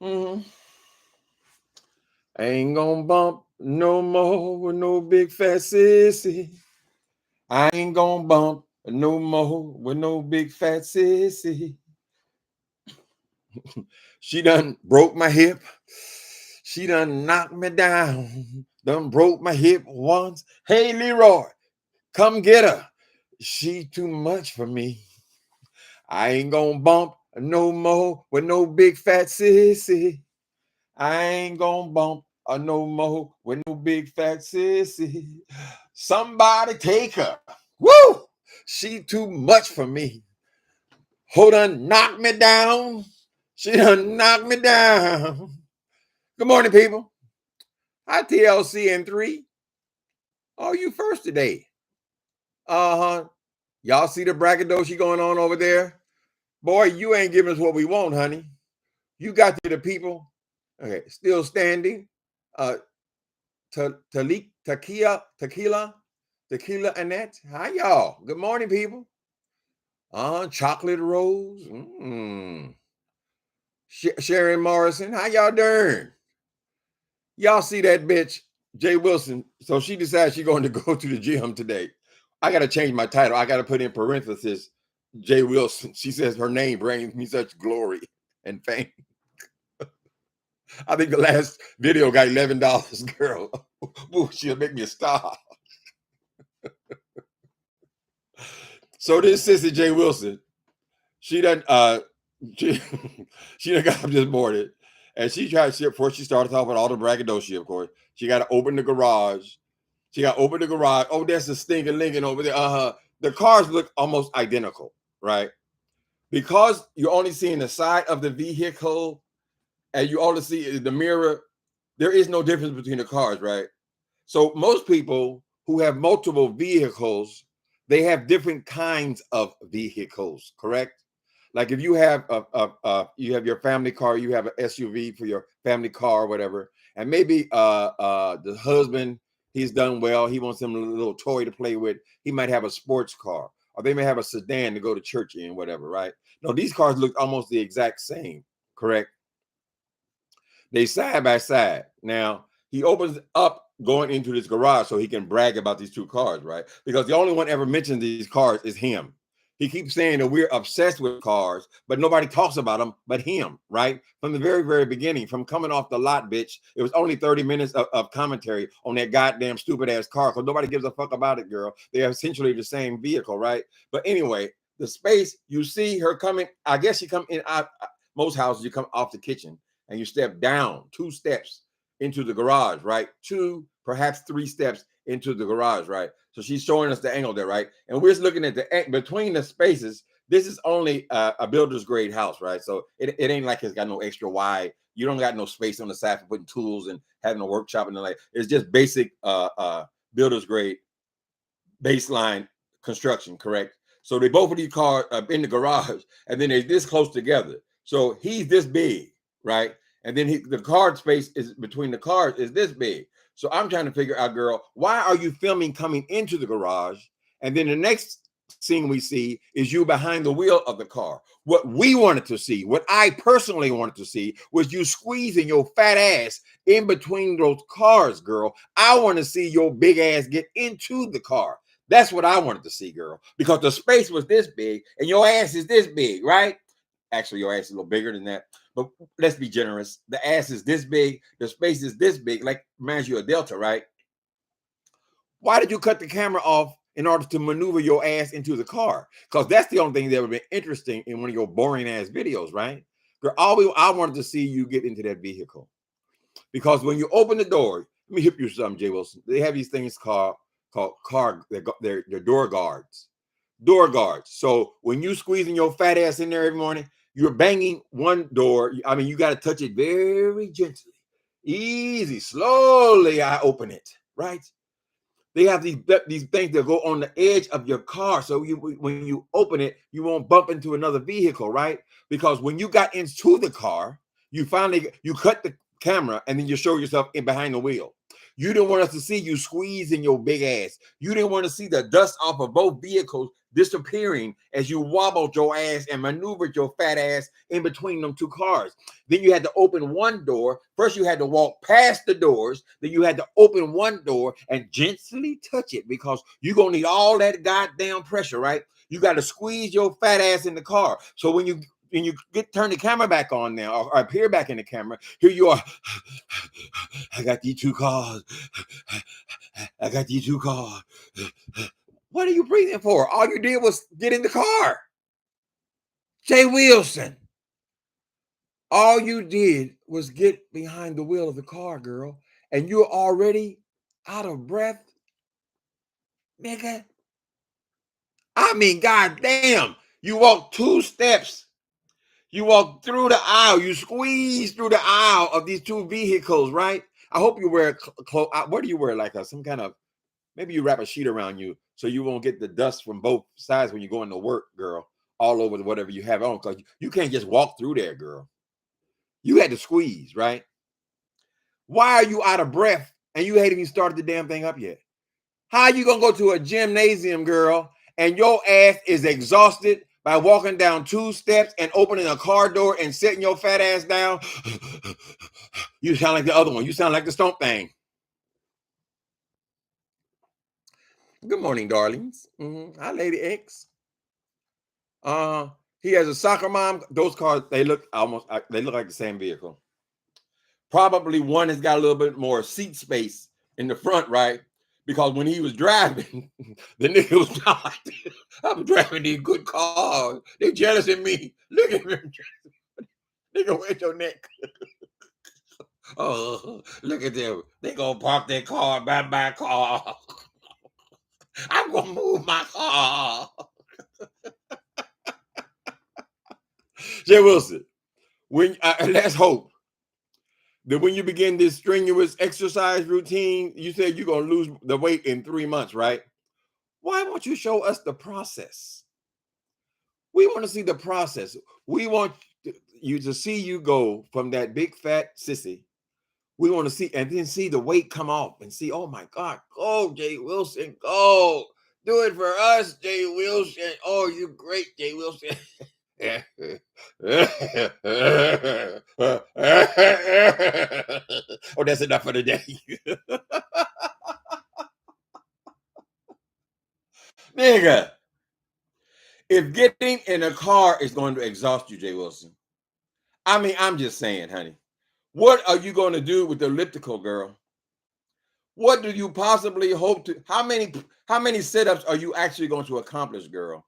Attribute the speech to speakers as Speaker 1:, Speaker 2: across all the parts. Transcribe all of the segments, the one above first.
Speaker 1: Mhm. I ain't gonna bump no more with no big fat sissy. I ain't gonna bump no more with no big fat sissy. She done broke my hip. She done knocked me down. Done broke my hip once. Hey, Leroy, come get her. She too much for me. I ain't gonna bump no more with no big fat sissy. I ain't gonna bump no more with no big fat sissy. Somebody take her. Woo! She too much for me. Hold on, knock me down. She done knocked me down. Good morning, people. Hi, TLC and 3. Oh, you first today. Uh-huh. Y'all see the braggadocio going on over there? Boy, you ain't giving us what we want, honey. You got to the people. Okay, still standing. Tequila, Annette. Hi, y'all. Good morning, people. Chocolate Rose. Sharon Morrison. How y'all doing? Y'all see that bitch, Jay Wilson. So she decides she's going to go to the gym today. I got to change my title. I got to put in parenthesis, Jay Wilson. She says her name brings me such glory and fame. I think the last video got $11, girl. Ooh, she'll make me a star. So this sissy Jay Wilson, she done she done got up this morning, and she tried to before she started talking about all the braggadocio, of course. She got to open the garage. Oh, there's a stinking Lincoln over there. The cars look almost identical, right? Because you're only seeing the side of the vehicle and you only see the mirror, there is no difference between the cars, right? So most people who have multiple vehicles, they have different kinds of vehicles, correct? Like if you have you have your family car, you have an SUV for your family car or whatever, and maybe the husband, he's done well, he wants him a little toy to play with. He might have a sports car, or they may have a sedan to go to church in, whatever, right? No, these cars look almost the exact same, correct? They side by side. Now he opens up going into this garage so he can brag about these two cars, right? Because the only one ever mentioned these cars is him. He keeps saying that we're obsessed with cars, but nobody talks about them but him, right? From the very, very beginning, from coming off the lot, bitch, it was only 30 minutes of commentary on that goddamn stupid ass car because nobody gives a fuck about it, girl. They're essentially the same vehicle, right? But anyway, the space, you see her coming, I guess she come in, most houses, you come off the kitchen and you step down 2 steps into the garage, right? 2, perhaps 3 steps into the garage, right? So she's showing us the angle there, right? And we're just looking at the between the spaces. This is only a builder's grade house, right? So it ain't like it's got no extra wide. You don't got no space on the side for putting tools and having a workshop and the like. It's just basic builder's grade baseline construction, correct? So they both of these cars are in the garage, and then they're this close together. So he's this big, right? And then the card space is between the cars is this big. So I'm trying to figure out, girl, why are you filming coming into the garage? And then the next scene we see is you behind the wheel of the car. What we wanted to see, what I personally wanted to see, was you squeezing your fat ass in between those cars, girl. I want to see your big ass get into the car. That's what I wanted to see, girl, because the space was this big and your ass is this big, right? Actually, your ass is a little bigger than that. But let's be generous. The ass is this big. The space is this big. Like, reminds you of Delta, right? Why did you cut the camera off in order to maneuver your ass into the car? Because that's the only thing that would be interesting in one of your boring ass videos, right? Girl, I wanted to see you get into that vehicle. Because when you open the door, let me hip you something, Jay Wilson. They have these things called car, they're door guards. Door guards. So when you squeezing your fat ass in there every morning, you're banging one door. I mean, you got to touch it very gently, easy, slowly. I open it, right? They have these things that go on the edge of your car. So when you open it, you won't bump into another vehicle, right? Because when you got into the car, you cut the camera and then you show yourself in behind the wheel. You didn't want us to see you squeezing your big ass. You didn't want to see the dust off of both vehicles disappearing as you wobbled your ass and maneuvered your fat ass in between them two cars. Then you had to open one door. First, you had to walk past the doors. Then you had to open one door and gently touch it because you're going to need all that goddamn pressure, right? You got to squeeze your fat ass in the car. So when you turn the camera back on now or appear back in the camera, here you are. I got these two cars. I got these two cars. What are you breathing for? All you did was get in the car. Jay Wilson. All you did was get behind the wheel of the car, girl, and you're already out of breath, nigga. I mean, goddamn. You walked 2 steps. You walk through the aisle. You squeeze through the aisle of these 2 vehicles, right? I hope you wear clothes. What do you wear? Like some kind of, maybe you wrap a sheet around you so you won't get the dust from both sides when you're going to work, girl, all over whatever you have on. Because you can't just walk through there, girl. You had to squeeze, right? Why are you out of breath and you hadn't even started the damn thing up yet? How are you going to go to a gymnasium, girl, and your ass is exhausted by walking down 2 steps and opening a car door and setting your fat ass down? You sound like the other one. You sound like the stomp thing. Good morning, darlings. Hi, Lady X. He has a soccer mom. Those cars, they look like the same vehicle. Probably one has got a little bit more seat space in the front, right? Because when he was driving, the nigga was not. I'm driving these good cars. They jealous of me. Look at me. Nigga, where's your neck? Oh, look at them. They gonna park their car by my car. I'm gonna move my car. Jay Wilson, let's hope that when you begin this strenuous exercise routine, you said you're going to lose the weight in 3 months, right? Why won't you show us the process? We want to see the process. We want you to see you go from that big fat sissy. We want to see, and then see the weight come off and see, oh my God, go, Jay Wilson, go. Do it for us, Jay Wilson. Oh, you great, Jay Wilson. Oh, that's enough for the day. Nigga, if getting in a car is going to exhaust you, Jay Wilson, I mean, I'm just saying, honey, what are you going to do with the elliptical, girl? What do you possibly hope to, how many sit-ups are you actually going to accomplish, girl?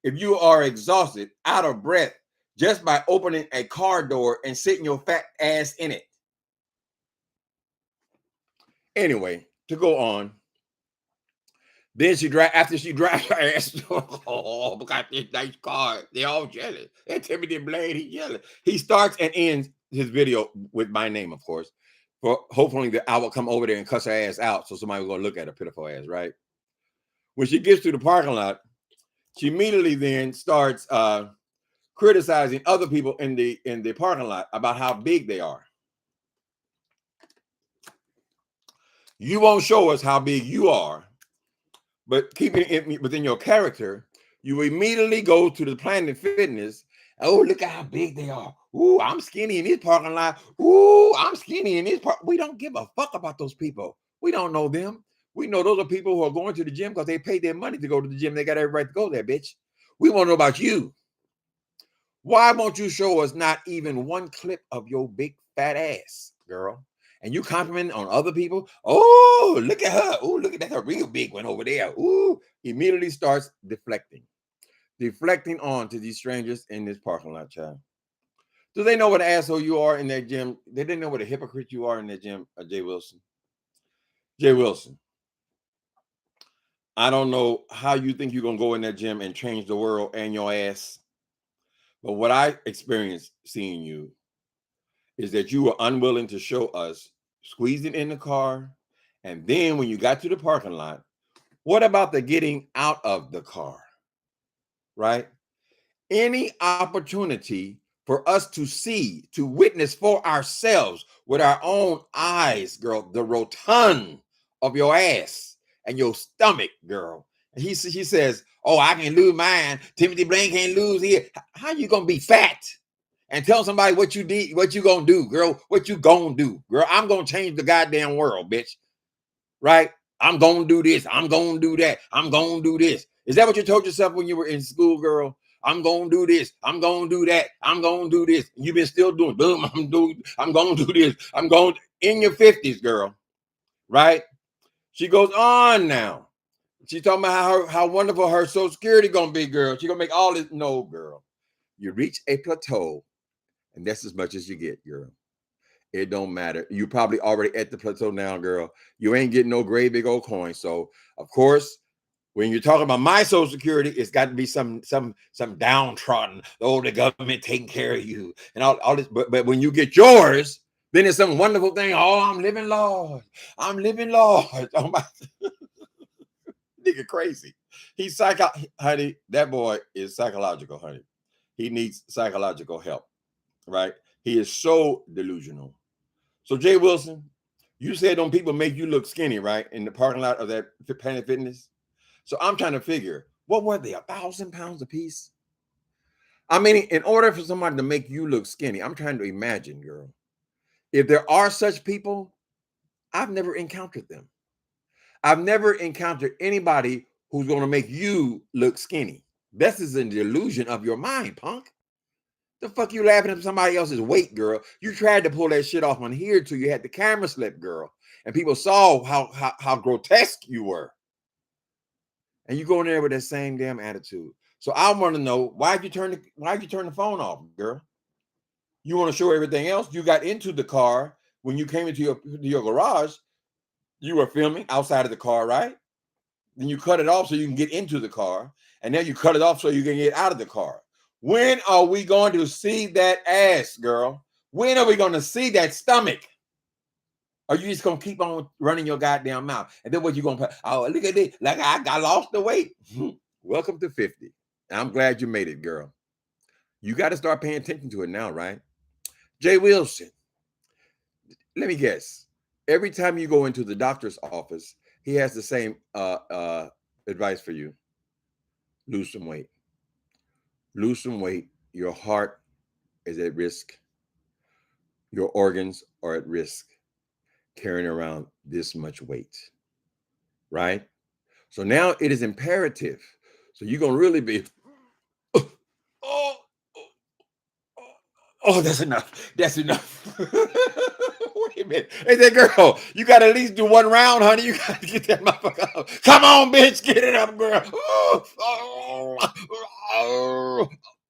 Speaker 1: If you are exhausted, out of breath, just by opening a car door and sitting your fat ass in it. Anyway, to go on, then after she drives her ass, oh, got this nice car. They all jealous. That Timothy Blade, he jealous. He starts and ends his video with my name, of course. For hopefully I will come over there and cuss her ass out, so somebody will go look at her pitiful ass, right? When she gets to the parking lot, she immediately then starts criticizing other people in the parking lot about how big they are. You won't show us how big you are, but keeping it within your character, you immediately go to the Planet Fitness. Oh, look at how big they are. Ooh, I'm skinny in this parking lot. Ooh, I'm skinny in this part. We don't give a fuck about those people. We don't know them. We know those are people who are going to the gym because they paid their money to go to the gym. They got every right to go there, bitch. We want to know about you. Why won't you show us not even one clip of your big fat ass, girl? And you compliment on other people. Oh, look at her. Oh, look at that. A real big one over there. Ooh, immediately starts deflecting on to these strangers in this parking lot, child. Do they know what an asshole you are in that gym? They didn't know what a hypocrite you are in that gym, Jay Wilson. Jay Wilson, I don't know how you think you're going to go in that gym and change the world and your ass. But what I experienced seeing you is that you were unwilling to show us squeezing in the car. And then when you got to the parking lot, what about the getting out of the car? Right? Any opportunity for us to see, to witness for ourselves with our own eyes, girl, the rotund of your ass and your stomach, girl. And he says, oh, I can lose mine. Timothy Blaine can't lose here. How you gonna be fat and tell somebody what you did, what you gonna do, girl? What you gonna do, girl? I'm gonna change the goddamn world, bitch. Right? I'm gonna do this. I'm gonna do that. I'm gonna do this. Is that what you told yourself when you were in school, girl? I'm gonna do this. I'm gonna do that. I'm gonna do this. You've been still doing. Boom. I'm gonna do this. I'm going in your 50s, girl. Right? She goes on now. She's talking about how wonderful her Social Security gonna be, girl. She gonna make all this. No, girl. You reach a plateau, and that's as much as you get, girl. It don't matter. You probably already at the plateau now, girl. You ain't getting no great big old coin. So, of course, when you're talking about my Social Security, it's got to be some downtrodden. Oh, the government taking care of you and all this. But when you get yours, then it's some wonderful thing. Oh, I'm living large. I'm living large. Oh my, nigga, crazy. He's honey. That boy is psychological, honey. He needs psychological help, right? He is so delusional. So Jay Wilson, you said them people make you look skinny, right? In the parking lot of that Planet Fitness. So I'm trying to figure, what were they, 1,000 pounds a piece? I mean, in order for somebody to make you look skinny, I'm trying to imagine, girl. If there are such people, I've never encountered them. I've never encountered anybody who's going to make you look skinny. This is an illusion of your mind, punk. The fuck you laughing at somebody else's weight, girl? You tried to pull that shit off on here till you had the camera slip, girl, and people saw how grotesque you were. And you go in there with that same damn attitude. So I want to know, why'd you turn the phone off, girl? You want to show everything else? You got into the car when you came into your garage. You were filming outside of the car, right? Then you cut it off so you can get into the car, and then you cut it off so you can get out of the car. When are we going to see that ass, girl? When are we going to see that stomach? Are you just going to keep on running your goddamn mouth? And then what you going to put? Oh, look at this. Like I lost the weight. Welcome to 50. I'm glad you made it, girl. You got to start paying attention to it now, right? Jay Wilson, let me guess. Every time you go into the doctor's office, he has the same advice for you. Lose some weight. Lose some weight. Your heart is at risk. Your organs are at risk carrying around this much weight, right? So now it is imperative. So you're going to really be, oh, that's enough. That's enough. Wait a minute. Hey, that girl, you got to at least do one round, honey. You got to get that motherfucker up. Come on, bitch. Get it up, girl.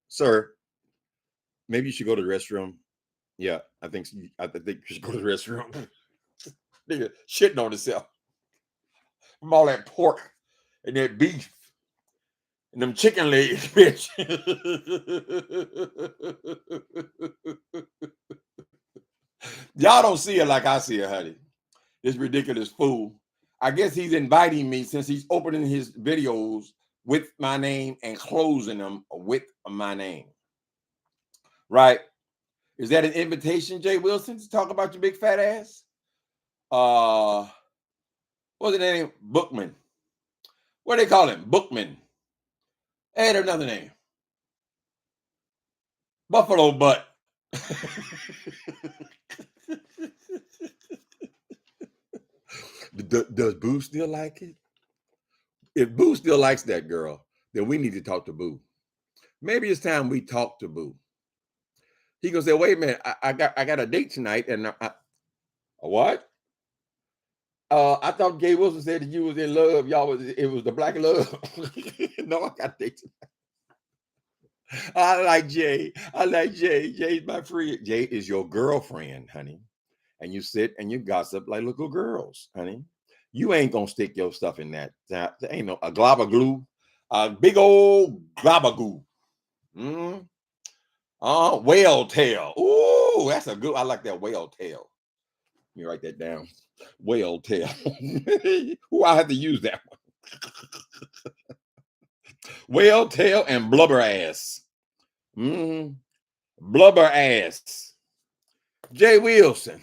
Speaker 1: Sir, maybe you should go to the restroom. Yeah, I think you should go to the restroom. Nigga shitting on himself from all that pork and that beef and them chicken legs, bitch. Y'all don't see it like I see it, honey. This ridiculous fool. I guess he's inviting me since he's opening his videos with my name and closing them with my name. Right? Is that an invitation, Jay Wilson, to talk about your big fat ass? What's the name? Bookman. What do they call him? Bookman. Add another name. Buffalo butt. Does Boo still like it? If Boo still likes that girl, then we need to talk to Boo. Maybe it's time we talk to Boo. He gonna say, "Wait a minute, I got a date tonight, and a what? I thought Gay Wilson said that you was in love. It was the black love. No, I got a date tonight. I like Jay. I like Jay. Jay's my friend. Jay is your girlfriend, honey. And you sit and you gossip like little girls, honey. You ain't gonna stick your stuff in that. There ain't no a globber glue, a big old globber glue. Whale tail. Ooh, that's a good. I like that whale tail. Let me write that down. Whale tail. Ooh, I have to use that one. Whale tail and blubber ass. Blubber ass. Jay Wilson.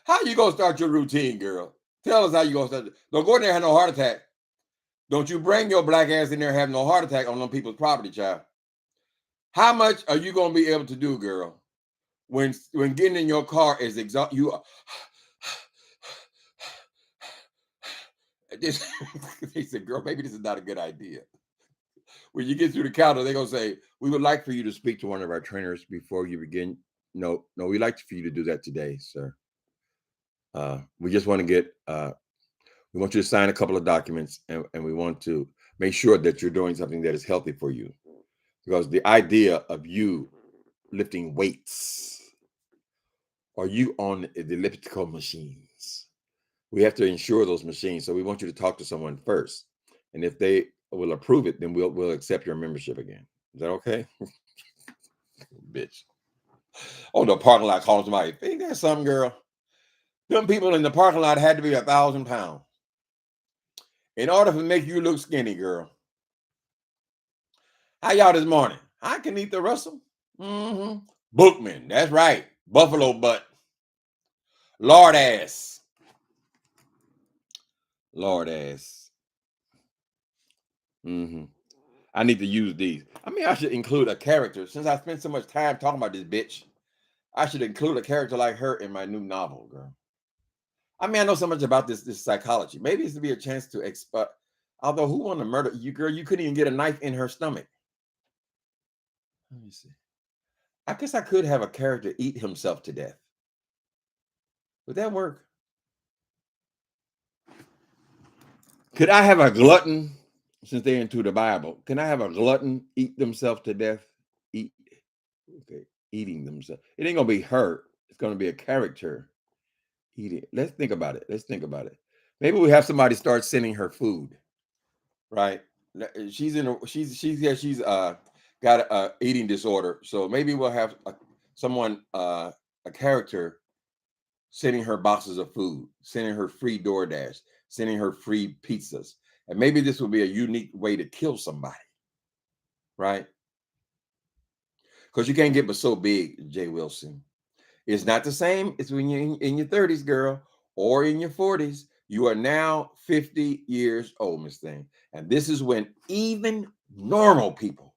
Speaker 1: How you gonna start your routine, girl? Tell us how you gonna start. Don't go in there and have no heart attack. Don't you bring your black ass in there and have no heart attack on them people's property, child. How much are you gonna be able to do, girl? When getting in your car is exhausting, you are. They said, girl, maybe this is not a good idea. When you get through the counter, they're gonna say, we would like for you to speak to one of our trainers before you begin. No, we'd like for you to do that today, sir. We just want to get we want you to sign a couple of documents, and we want to make sure that you're doing something that is healthy for you. Because the idea of you lifting weights, or you on the elliptical machines, we have to insure those machines. So we want you to talk to someone first. And if they will approve it, then we'll accept your membership again. Is that okay? Bitch. Oh, the parking lot calling somebody. Think that's something, girl. Them people in the parking lot had to be 1,000 pounds in order to make you look skinny, girl. How y'all this morning? I can eat the Russell. Bookman, that's right. Buffalo butt. LARD ass. LARD ass. I need to use these. I mean, I should include a character. Since I spent so much time talking about this bitch, I should include a character like her in my new novel, girl. I mean, I know so much about this psychology. Maybe it's to be a chance to expert. Although, who wanted to murder you, girl? You couldn't even get a knife in her stomach. Let me see. I guess I could have a character eat himself to death. Would that work? Could I have a glutton, since they're into the Bible? Can I have a glutton eat themselves to death? Eating themselves. It ain't gonna be her. It's gonna be a character eating. Let's think about it. Maybe we have somebody start sending her food, right? She's got a eating disorder, so maybe we'll have a character sending her boxes of food, sending her free DoorDash, sending her free pizzas. And maybe this will be a unique way to kill somebody, right? Because you can't get but so big, Jay Wilson. It's not the same as when you're in your 30s, girl, or in your 40s. You are now 50 years old, Miss Thing. And this is when even normal people,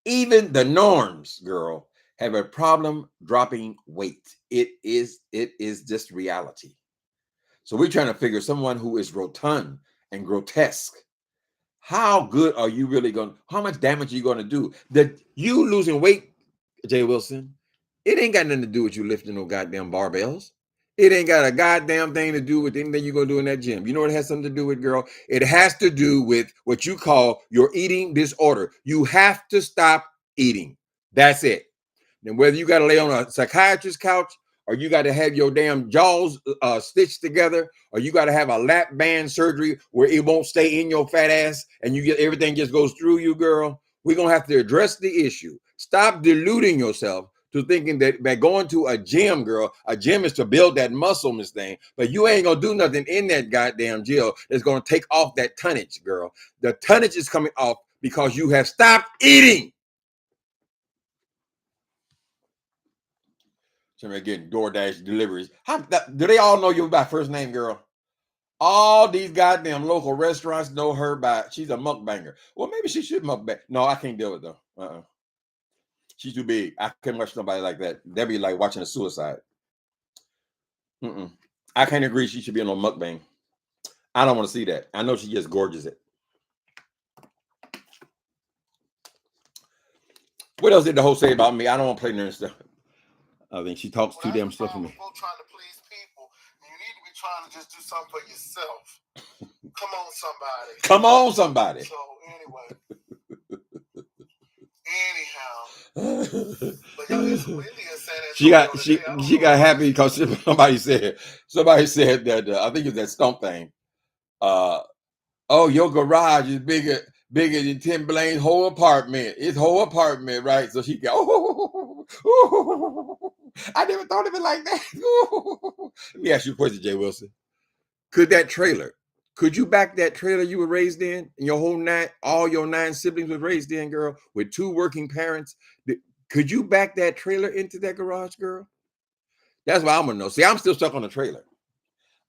Speaker 1: even the norms, girl, have a problem dropping weight. It is just reality. So we're trying to figure someone who is rotund and grotesque. How good are you really going? How much damage are you going to do? That you losing weight, Jay Wilson, it ain't got nothing to do with you lifting no goddamn barbells. It ain't got a goddamn thing to do with anything you're going to do in that gym. You know what it has something to do with, girl? It has to do with what you call your eating disorder. You have to stop eating. That's it. And whether you got to lay on a psychiatrist's couch, or you got to have your damn jaws stitched together, or you got to have a lap band surgery where it won't stay in your fat ass and you get everything just goes through you, girl. We're going to have to address the issue. Stop deluding yourself to thinking that by going to a gym, girl, a gym is to build that muscle, Miss Thing, but you ain't going to do nothing in that goddamn gym that's going to take off that tonnage, girl. The tonnage is coming off because you have stopped eating. Somebody getting DoorDash deliveries. Do they all know you by first name, girl? All these goddamn local restaurants know her by, she's a mukbanger. Well, maybe she should mukbang. No, I can't deal with her. She's too big. I can't watch somebody like that. That'd be like watching a suicide. I can't agree she should be on a mukbang. I don't want to see that. I know she just gorges it. What else did the host say about me? I don't want to play nerd stuff. I think she talks too damn stuff for me.
Speaker 2: Trying to please people, you need to be trying to just do something for yourself. Come on, somebody.
Speaker 1: Come on, somebody.
Speaker 2: So anyhow, but y'all,
Speaker 1: she got happy because somebody said that I think it's that Stump thing. Oh, your garage is bigger than Tim Blaine's whole apartment. His whole apartment, right? So she go, I never thought of it like that. Let me ask you a question, Jay Wilson. Could that trailer Could you back that trailer you were raised in, and your whole all your 9 siblings were raised in, girl, with 2 working parents? Could you back that trailer into that garage, girl? That's what I'm gonna know. See, I'm still stuck on the trailer.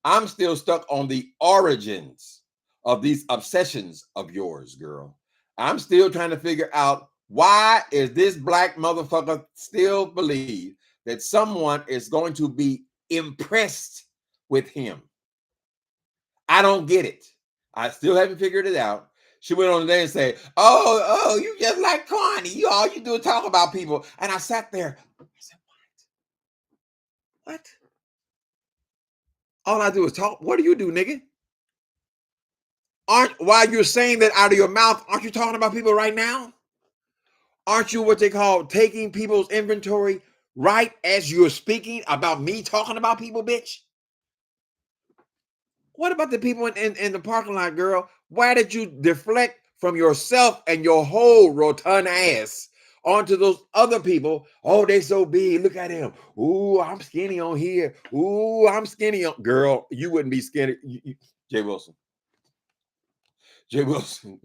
Speaker 1: I'm still stuck on the origins of these obsessions of yours, girl. I'm still trying to figure out, why is this black motherfucker still believe that someone is going to be impressed with him? I don't get it. I still haven't figured it out. She went on there and said, "Oh, you just like Connie. All you do is talk about people." And I sat there. I said, "What? All I do is talk. What do you do, nigga? While you're saying that out of your mouth, aren't you talking about people right now? Aren't you what they call taking people's inventory right as you're speaking about me talking about people, bitch? What about the people in the parking lot, girl? Why did you deflect from yourself and your whole rotund ass onto those other people? Oh, they so big. Look at them. Ooh, I'm skinny on here. Ooh, I'm skinny on. Girl, you wouldn't be skinny. Jay Wilson. Jay Wilson.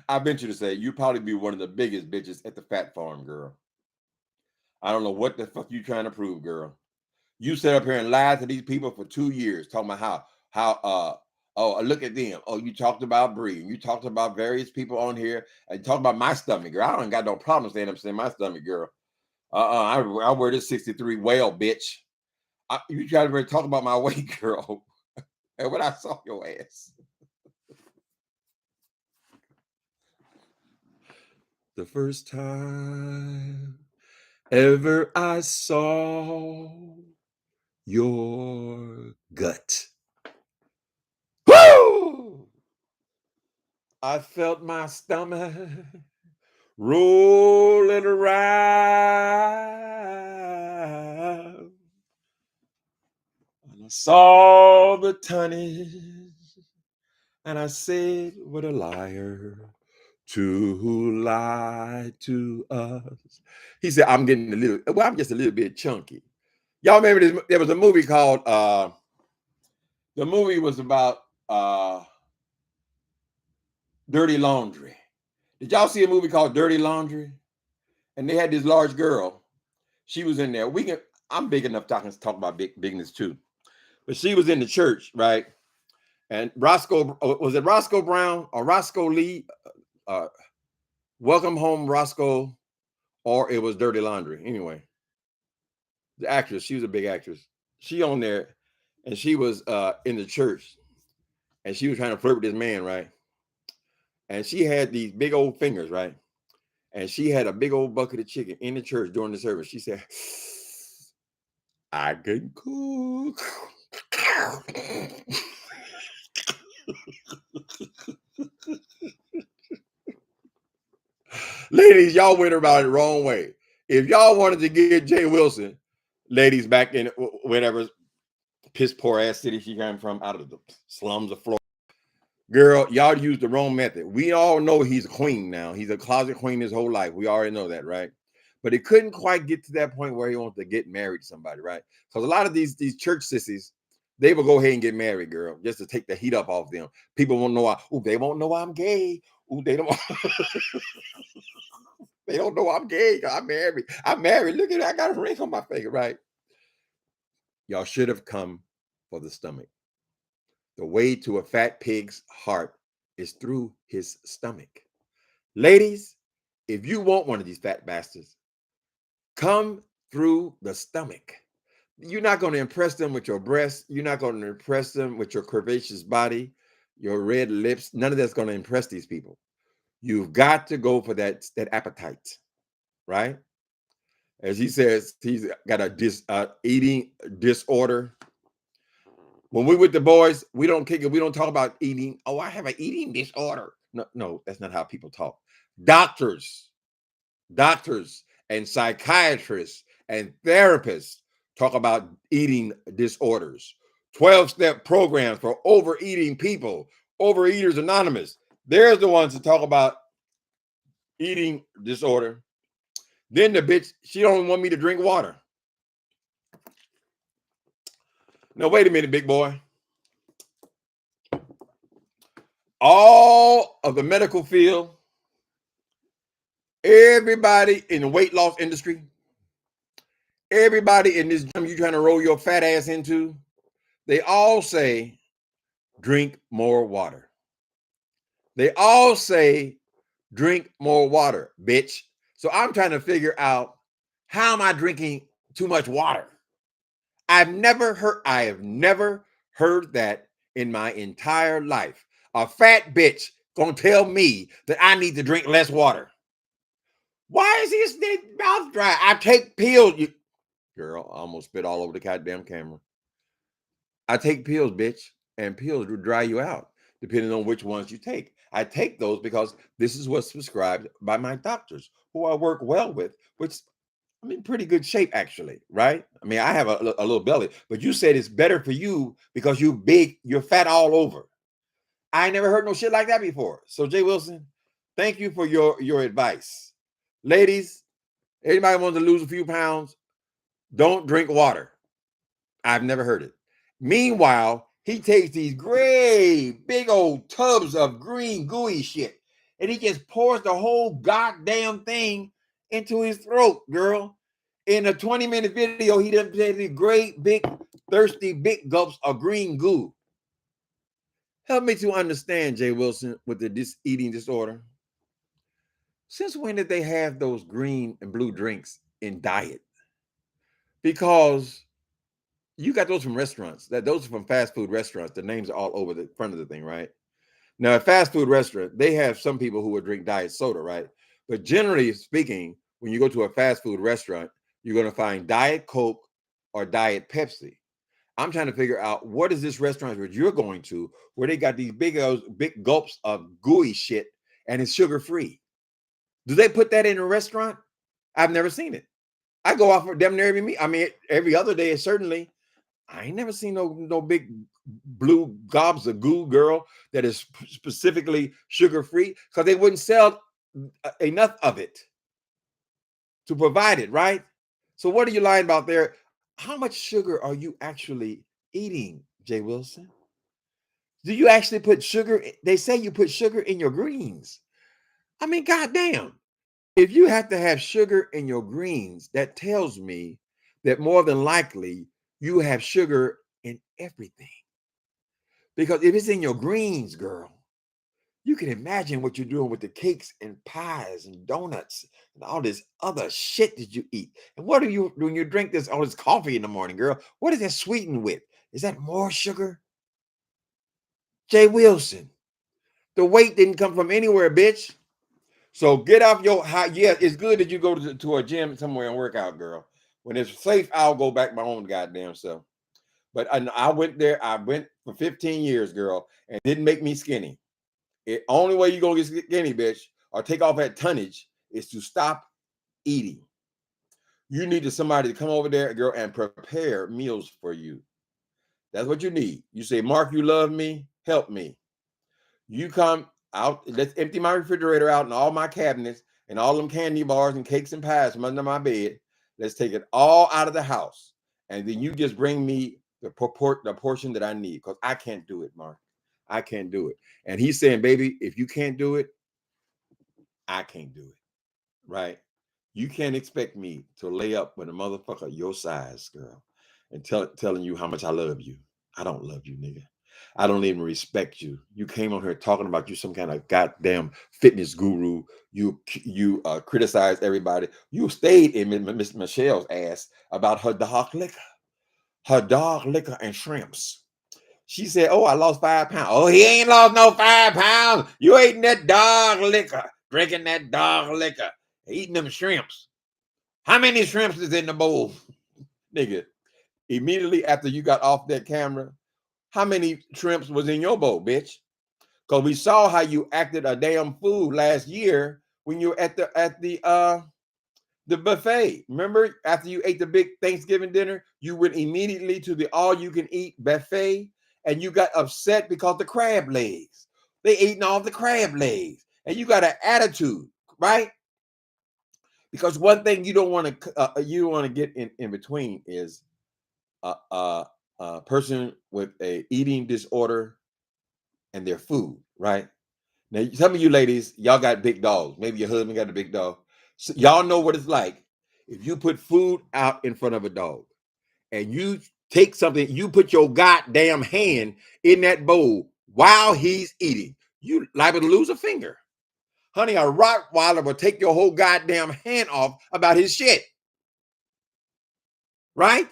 Speaker 1: I venture to say you'd probably be one of the biggest bitches at the fat farm, girl. I don't know what the fuck you trying to prove, girl. You sat up here and lied to these people for 2 years, talking about oh, look at them. Oh, you talked about Bree, and you talked about various people on here, and you talked about my stomach, girl. I don't got no problem standing up saying my stomach, girl. I wear this 63 whale, bitch. You try to talk about my weight, girl. And when I saw your ass. The first time ever I saw your gut. Woo! I felt my stomach rolling around. And I saw the tonnage, and I said, what a liar to lie to us. He said, I'm just a little bit chunky. Y'all remember this? There was a movie called, the movie was about Dirty Laundry. Did y'all see a movie called Dirty Laundry? And they had this large girl. She was in there. I'm big enough to talk about bigness too. But she was in the church, right? And was it Roscoe Brown or Roscoe Lee? Welcome Home Roscoe, or it was Dirty Laundry. Anyway, the actress, she was a big actress. She on there, and she was in the church, and she was trying to flirt with this man, right? And she had these big old fingers, right? And she had a big old bucket of chicken in the church during the service. She said, I can cook. Ladies, y'all went about it the wrong way. If y'all wanted to get Jay Wilson, ladies, back in whatever piss poor ass city she came from, out of the slums of Florida, girl, y'all used the wrong method. We all know he's a queen now. He's a closet queen his whole life. We already know that, right? But he couldn't quite get to that point where he wants to get married to somebody, right? Because a lot of these church sissies, they will go ahead and get married, girl, just to take the heat up off them. People won't know. They won't know I'm gay. They don't. They don't know I'm gay. I'm married. I'm married. Look at it. I got a ring on my finger, right? Y'all should have come for the stomach. The way to a fat pig's heart is through his stomach. Ladies, if you want one of these fat bastards, come through the stomach. You're not going to impress them with your breasts. You're not going to impress them with your curvaceous body, your red lips. None of that's going to impress these people. You've got to go for that appetite, right? As he says, he's got a eating disorder. When we with the boys, we don't kick it. We don't talk about eating. Oh, I have an eating disorder. No, that's not how people talk. Doctors and psychiatrists and therapists talk about eating disorders. 12-step programs for overeating people. Overeaters Anonymous. They're the ones that talk about eating disorder. Then the bitch, she don't want me to drink water. Now, wait a minute, big boy. all of the medical field, everybody in the weight loss industry, everybody in this gym you trying to roll your fat ass into, they all say drink more water. They all say drink more water, bitch. So I'm trying to figure out, how am I drinking too much water? I have never heard that in my entire life. A fat bitch gonna tell me that I need to drink less water. Why is his mouth dry? I take pills. Girl, I almost spit all over the goddamn camera. I take pills, bitch, and pills will dry you out, depending on which ones you take. I take those because this is what's prescribed by my doctors, who I work well with, which I'm in pretty good shape, actually, right? I mean, I have a little belly, but you said it's better for you because you big, you're fat all over. I never heard no shit like that before. So, Jay Wilson, thank you for your advice. Ladies, anybody wants to lose a few pounds, don't drink water. I've never heard it. Meanwhile, he takes these great big old tubs of green gooey shit and he just pours the whole goddamn thing into his throat, girl. In a 20-minute video, he done take these great big thirsty big gulps of green goo. Help me to understand, Jay Wilson, with the eating disorder. Since when did they have those green and blue drinks in diet? Because you got those from restaurants. Those are from fast food restaurants. The names are all over the front of the thing, right? Now, a fast food restaurant, they have some people who would drink diet soda, right? But generally speaking, when you go to a fast food restaurant, you're going to find Diet Coke or Diet Pepsi. I'm trying to figure out, what is this restaurant where you're going to where they got these big gulps of gooey shit and it's sugar free? Do they put that in a restaurant? I've never seen it. I go off for damn near every meal. I mean, every other day, certainly. I ain't never seen no big blue gobs of goo, girl, that is specifically sugar free, because they wouldn't sell enough of it to provide it, right? So what are you lying about there? How much sugar are you actually eating, Jay Wilson? Do you actually put sugar? They say you put sugar in your greens. I mean, goddamn. If you have to have sugar in your greens, that tells me that more than likely you have sugar in everything. Because if it's in your greens, girl, you can imagine what you're doing with the cakes and pies and donuts and all this other shit that you eat. And what do you, when you drink all this coffee in the morning, girl? What is that sweetened with? Is that more sugar? Jay Wilson, the weight didn't come from anywhere, bitch. So get off your high. Yeah, it's good that you go to a gym somewhere and work out, girl. When it's safe, I'll go back my own goddamn self. But I went there. I went for 15 years, girl, and it didn't make me skinny. The only way you're gonna get skinny, bitch, or take off that tonnage is to stop eating. You need somebody to come over there, girl, and prepare meals for you. That's what you need. You say, Mark, you love me, help me. You come out, let's empty my refrigerator out and all my cabinets and all them candy bars and cakes and pies from under my bed. Let's take it all out of the house. And then you just bring me the portion that I need, because I can't do it, Mark. I can't do it. And he's saying, baby, if you can't do it, I can't do it. Right? You can't expect me to lay up with a motherfucker your size, girl, and telling you how much I love you. I don't love you, nigga. I don't even respect you. You came on here talking about you some kind of goddamn fitness guru. You criticized everybody. You stayed in Miss Michelle's ass about her dog liquor and shrimps. She said, "Oh, I lost 5 pounds." Oh, he ain't lost no 5 pounds. You eating that dog liquor, drinking that dog liquor, eating them shrimps. How many shrimps is in the bowl, nigga? Immediately after you got off that camera, how many shrimps was in your bowl, bitch? Because we saw how you acted a damn fool last year when you were at the buffet. Remember, after you ate the big Thanksgiving dinner, you went immediately to the all-you-can-eat buffet, and you got upset because the crab legs. They eating all the crab legs, and you got an attitude, right? Because one thing you don't want to get in between is a person with a eating disorder and their food, right? Now, some of you ladies, y'all got big dogs. Maybe your husband got a big dog. So y'all know what it's like if you put food out in front of a dog and you take something, you put your goddamn hand in that bowl while he's eating, you liable to lose a finger. Honey, a Rottweiler will take your whole goddamn hand off about his shit. Right?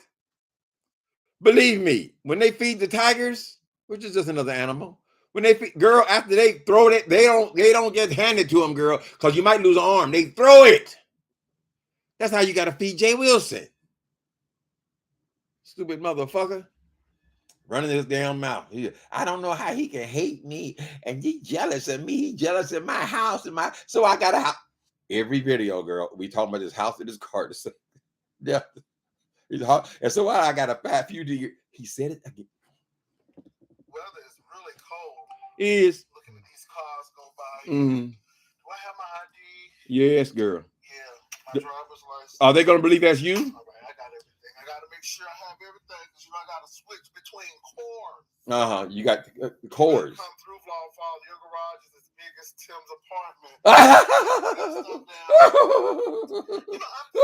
Speaker 1: Believe me, when they feed the tigers, which is just another animal, when they feed, girl, after they throw it, they don't get handed to them, girl, because you might lose an arm. They throw it. That's how you got to feed Jay Wilson. Stupid motherfucker. Running his damn mouth. I don't know how he can hate me and he jealous of me. He jealous of my house and so I got a house. Every video, girl, we talking about this house and this car. Yeah. And so I got a fat few to you. He said it again.
Speaker 2: Weather is really cold.
Speaker 1: Is
Speaker 2: looking at these cars go by.
Speaker 1: Mm-hmm.
Speaker 2: Do I have my ID?
Speaker 1: Yes, girl.
Speaker 2: Yeah, my driver's license.
Speaker 1: Are they gonna believe that's you?
Speaker 2: All right, I got everything. I got to make sure I have everything because I got to switch between cores.
Speaker 1: You got cores.
Speaker 2: Come through, Father. Your garage is as big as Tim's apartment. I'm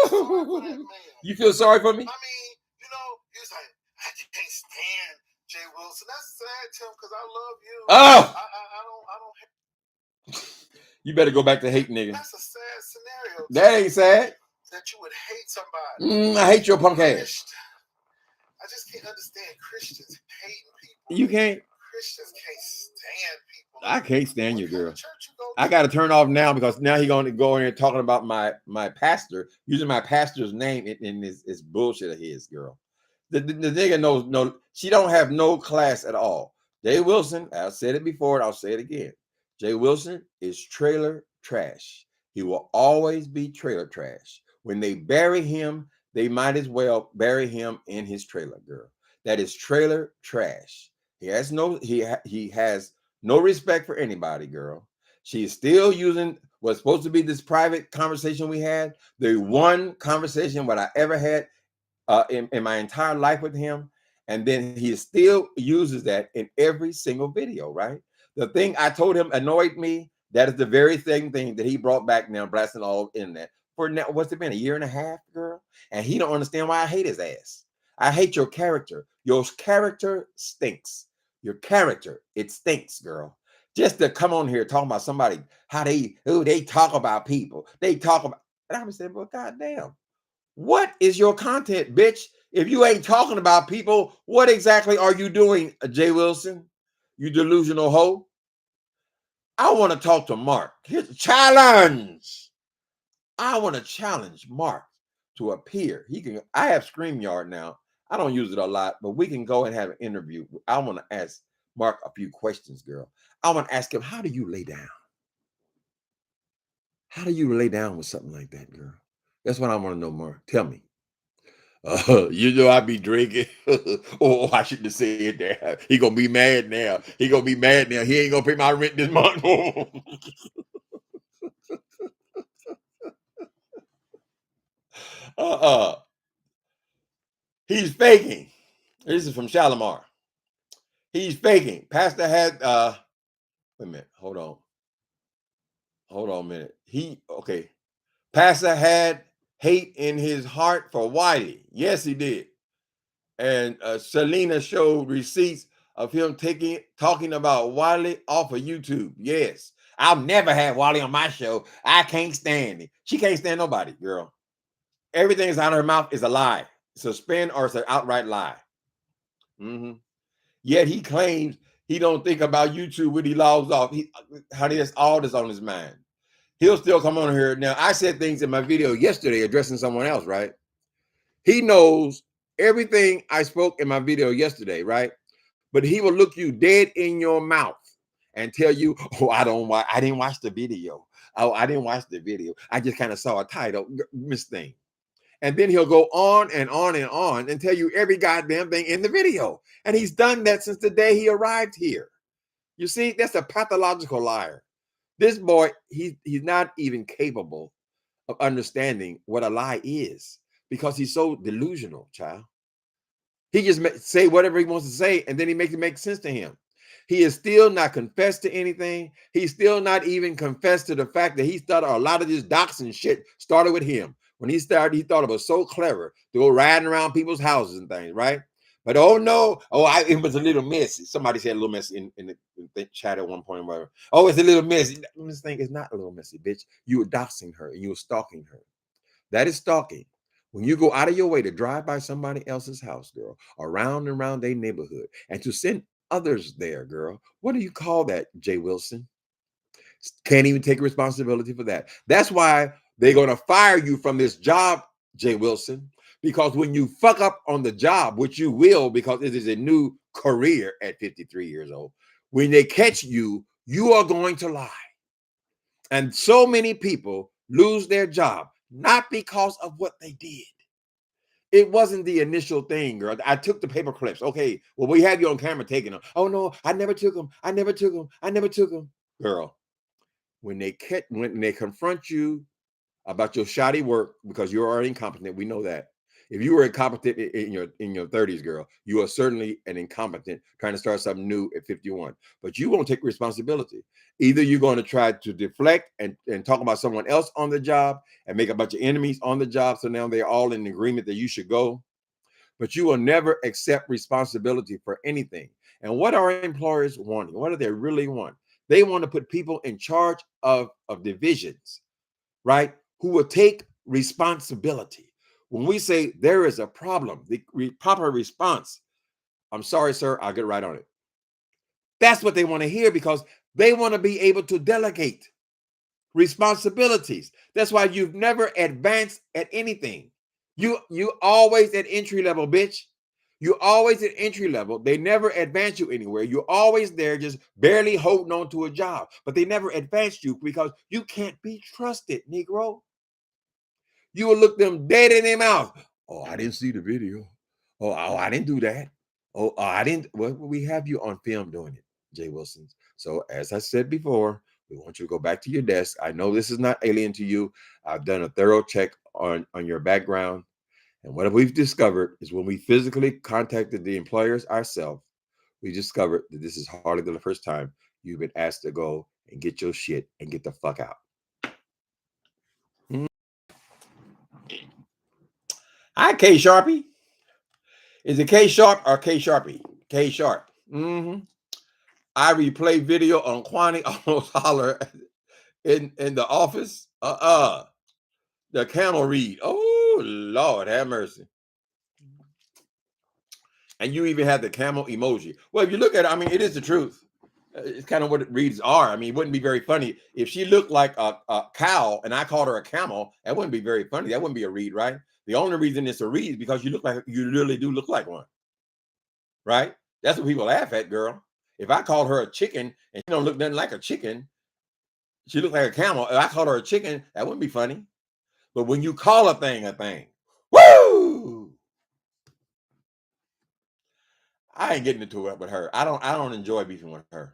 Speaker 2: sorry for that man.
Speaker 1: You feel sorry for me?
Speaker 2: I mean, he's like, I can't stand Jay Wilson. That's sad, Tim, because I love you.
Speaker 1: Oh,
Speaker 2: I don't hate.
Speaker 1: You better go back to hate nigga.
Speaker 2: That's a sad scenario.
Speaker 1: That ain't sad.
Speaker 2: That you would hate somebody.
Speaker 1: I hate your punk ass.
Speaker 2: I just can't understand Christians hating people.
Speaker 1: You can't.
Speaker 2: Christians can't stand people.
Speaker 1: I can't stand you, girl. I got to turn off now because now he's going to go in here talking about my pastor, using my pastor's name in this bullshit of his, girl. The nigga knows no, she don't have no class at all. Jay Wilson, I said it before and I'll say it again. Jay Wilson is trailer trash. He will always be trailer trash. When they bury him, they might as well bury him in his trailer, girl. That is trailer trash. He has no respect for anybody, girl. She is still using what's supposed to be this private conversation we had. The one conversation what I ever had in my entire life with him. And then he still uses that in every single video, right? The thing I told him annoyed me. That is the very thing that he brought back now, blasting all internet. For now, what's it been, a year and a half, girl? And he don't understand why I hate his ass. I hate your character. Your character stinks. Your character, it stinks, girl. Just to come on here talking about somebody, how they talk about people. They talk about, and I'm saying, well, goddamn. What is your content, bitch? If you ain't talking about people, what exactly are you doing, Jay Wilson? You delusional hoe. I want to talk to Mark. Here's a challenge. I want to challenge Mark to appear. I have StreamYard now. I don't use it a lot, but we can go and have an interview. I want to ask Mark a few questions, girl. I want to ask him, how do you lay down? How do you lay down with something like that, girl? That's what I want to know, Mark. Tell me. I be drinking. Oh, I shouldn't have said that. He gonna be mad now. He ain't gonna pay my rent this month. He's faking. This is from Shalimar. He's faking. Pastor had wait a minute. Hold on a minute. Pastor had hate in his heart for Wiley. Yes, he did. And Selena showed receipts of him talking about Wiley off of YouTube. Yes. I've never had Wiley on my show. I can't stand it. She can't stand nobody, girl. Everything that's out of her mouth is a lie. It's a spin or it's an outright lie. Yet he claims he don't think about YouTube when he logs off. Honey, that's all that's on his mind. He'll still come on here. Now, I said things in my video yesterday addressing someone else, right? He knows everything I spoke in my video yesterday, right? But he will look you dead in your mouth and tell you, oh, I didn't watch the video. Oh, I didn't watch the video. I just kind of saw a title, Miss Thing. And then he'll go on and on and on and tell you every goddamn thing in the video. And he's done that since the day he arrived here. You see, that's a pathological liar. This boy, he's not even capable of understanding what a lie is because he's so delusional, child. He just say whatever he wants to say, and then he makes it make sense to him. He is still not confessed to anything. He's still not even confessed to the fact that he started a lot of this doxing shit started with him. When he started, he thought it was so clever to go riding around people's houses and things, right? But oh no, it was a little messy. Somebody said a little messy in the chat at one point, or whatever. Oh, it's a little messy. This thing is not a little messy, bitch. You were doxing her and you were stalking her. That is stalking. When you go out of your way to drive by somebody else's house, girl, around and around their neighborhood, and to send others there, girl, what do you call that, Jay Wilson? Can't even take responsibility for that. That's why they're going to fire you from this job, Jay Wilson, because when you fuck up on the job, which you will, because it is a new career at 53 years old, when they catch you, you are going to lie. And so many people lose their job, not because of what they did. It wasn't the initial thing, girl. I took the paper clips. Okay, well, we have you on camera taking them. Oh no, I never took them. I never took them. I never took them. Girl, when they confront you about your shoddy work because you're already incompetent, we know that. If you were incompetent in your 30s, girl, you are certainly an incompetent trying to start something new at 51. But you won't take responsibility. Either you're going to try to deflect and talk about someone else on the job and make a bunch of enemies on the job, so now they're all in agreement that you should go. But you will never accept responsibility for anything. And what are employers wanting? What do they really want? They want to put people in charge of divisions, right? Who will take responsibility. When we say there is a problem, the proper response, I'm sorry, sir, I'll get right on it. That's what they want to hear because they want to be able to delegate responsibilities. That's why you've never advanced at anything. You always at entry level, bitch. You always at entry level. They never advance you anywhere. You're always there, just barely holding on to a job. But they never advance you because you can't be trusted, Negro. You will look them dead in their mouth. Oh, I didn't see the video. Oh, I didn't do that. Oh, I didn't. Well, we have you on film doing it, Jay Wilson. So, as I said before, we want you to go back to your desk. I know this is not alien to you. I've done a thorough check on your background. And what we've discovered is when we physically contacted the employers ourselves, we discovered that this is hardly the first time you've been asked to go and get your shit and get the fuck out. Hi, K Sharpie. Is it K Sharp or K Sharpie? K Sharp. Mm-hmm. I replay video on Kwani almost holler in the office. The camel read. Oh, Lord, have mercy. And you even have the camel emoji. Well, if you look at it, I mean, it is the truth. It's kind of what it reads are. I mean, it wouldn't be very funny if she looked like a cow and I called her a camel. That wouldn't be very funny. That wouldn't be a read, right? The only reason it's a read is because you really do look like one, right? That's what people laugh at, girl. If I called her a chicken and she don't look nothing like a chicken, she looked like a camel. If I called her a chicken, that wouldn't be funny. But when you call a thing, woo! I ain't getting into it with her. I don't enjoy beefing with her.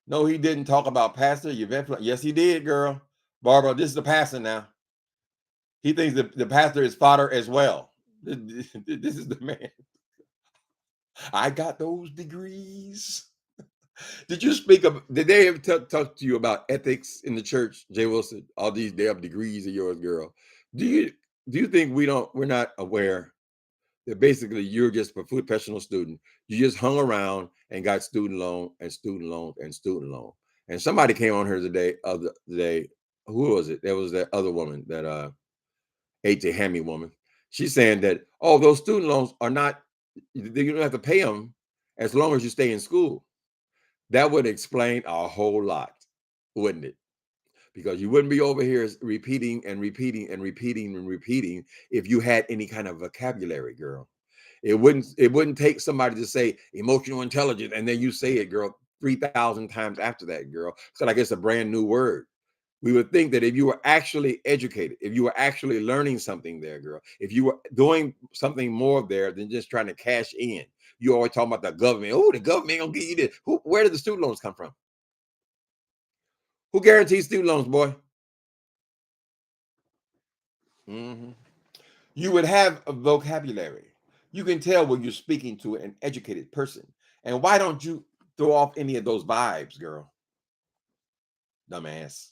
Speaker 1: No, he didn't talk about Pastor Yvette. Yes, he did, girl. Barbara, this is the pastor now. He thinks the pastor is fodder as well. This is the man. I got those degrees. Did they ever talk to you about ethics in the church, Jay Wilson? All these damn degrees of yours, girl. Do you think we're not aware that basically you're just a professional student? You just hung around and got student loan and student loan and student loan. And somebody came on here today, who was it? There was that other woman, that H.A. Hammy woman. She's saying that, oh, those student loans are not, you don't have to pay them as long as you stay in school. That would explain a whole lot, wouldn't it? Because you wouldn't be over here repeating and repeating and repeating and repeating if you had any kind of vocabulary, girl. It wouldn't take somebody to say emotional intelligence and then you say it, girl, 3,000 times after that, girl. So like it's a brand new word. We would think that if you were actually educated, if you were actually learning something there, girl, if you were doing something more there than just trying to cash in. You always talking about the government. Oh, the government gonna give you this. Where did the student loans come from? Who guarantees student loans, boy? Mm-hmm. You would have a vocabulary. You can tell when you're speaking to an educated person. And why don't you throw off any of those vibes, girl. Dumbass.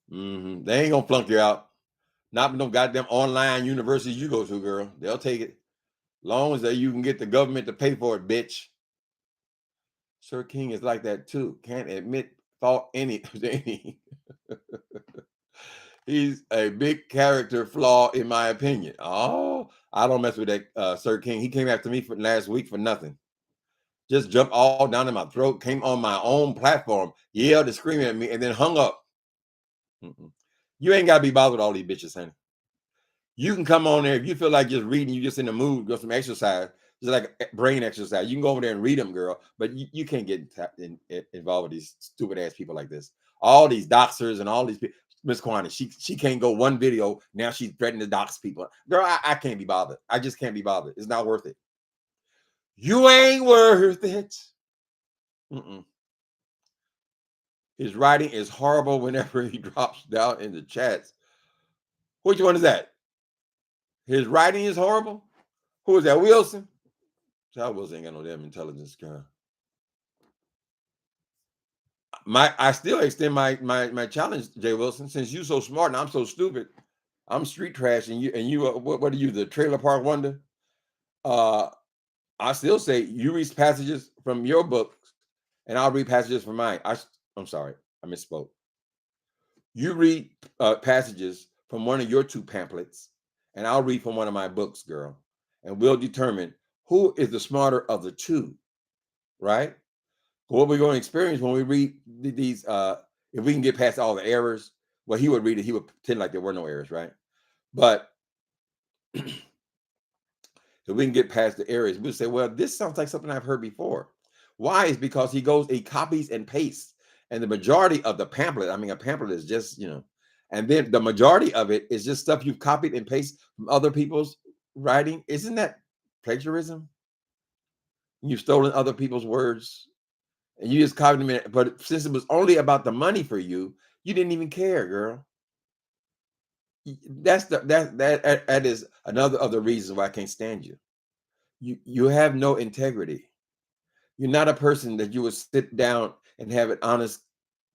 Speaker 1: They ain't gonna flunk you out. Not no goddamn online university you go to, girl. They'll take it. Long as that you can get the government to pay for it, bitch. Sir King is like that too. Can't admit fault any. He's a big character flaw, in my opinion. Oh, I don't mess with that Sir King. He came after me for last week for nothing. Just jumped all down in my throat, came on my own platform, yelled and screaming at me, and then hung up. You ain't got to be bothered with all these bitches, honey. You can come on there if you feel like just reading, you just in the mood, go some exercise, just like brain exercise. You can go over there and read them, girl, but you can't get involved with these stupid ass people like this. All these doxers and all these people. Miss Kwani, she can't go one video. Now she's threatening to dox people. Girl, I can't be bothered. I just can't be bothered. It's not worth it. You ain't worth it. His writing is horrible whenever he drops down in the chats. Which one is that? His writing is horrible? Who is that? Wilson? Child Wilson ain't got no damn intelligence, girl. I still extend my challenge, Jay Wilson. Since you so smart and I'm so stupid, I'm street trash, and you what are you, the trailer park wonder? I still say you read passages from your books, and I'll read passages from mine. I'm sorry, I misspoke. You read passages from one of your two pamphlets, and I'll read from one of my books, girl, and we'll determine who is the smarter of the two, right? What we're going to experience when we read these, if we can get past all the errors, well, he would read it, he would pretend like there were no errors, right? But if we can get past the errors, we'll say, well, this sounds like something I've heard before. Why? Is because he copies and pastes. And the majority of the pamphlet, I mean, a pamphlet is just, and then the majority of it is just stuff you've copied and pasted from other people's writing. Isn't that plagiarism? You've stolen other people's words and you just copied them in. But since it was only about the money for you, you didn't even care, girl. That is another of the reasons why I can't stand you. You have no integrity. You're not a person that you would sit down and have an honest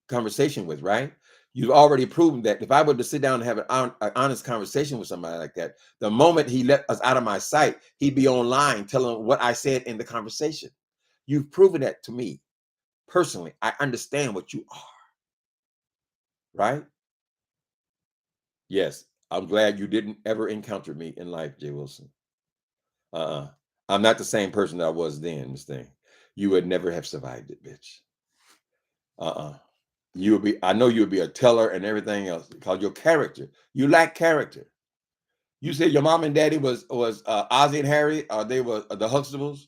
Speaker 1: conversation with, right? You've already proven that if I were to sit down and have an honest conversation with somebody like that, the moment he let us out of my sight, he'd be online telling what I said in the conversation. You've proven that to me personally. I understand what you are, right? Yes, I'm glad you didn't ever encounter me in life, Jay Wilson. I'm not the same person that I was then, Miss Thing. You would never have survived it, bitch. You would be, I know you would be a teller and everything else because your character, you lack character. You said your mom and daddy was Ozzie and Harry, or they were the Huxtables.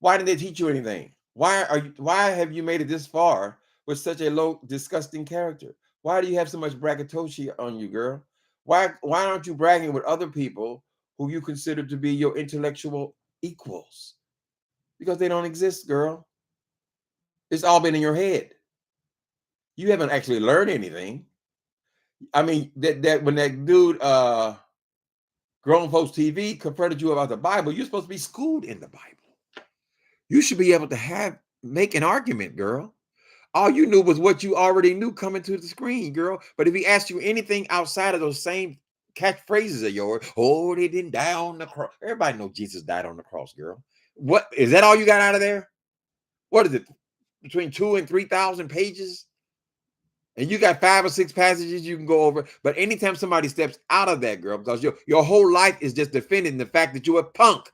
Speaker 1: Why didn't they teach you anything? Why have you made it this far with such a low, disgusting character? Why do you have so much braggadocio on you, girl? Why aren't you bragging with other people who you consider to be your intellectual equals? Because they don't exist, girl. It's all been in your head. You haven't actually learned anything. I mean, that when that dude, Grown Folks TV, confronted you about the Bible, you're supposed to be schooled in the Bible. You should be able to make an argument, girl. All you knew was what you already knew coming to the screen, girl. But if he asked you anything outside of those same catchphrases of yours, oh, they didn't die on the cross. Everybody knows Jesus died on the cross, girl. What is that? All you got out of there? What is it? Between 2,000 and 3,000 pages? And you got 5 or 6 passages you can go over. But anytime somebody steps out of that, girl, because your whole life is just defending the fact that you're a punk.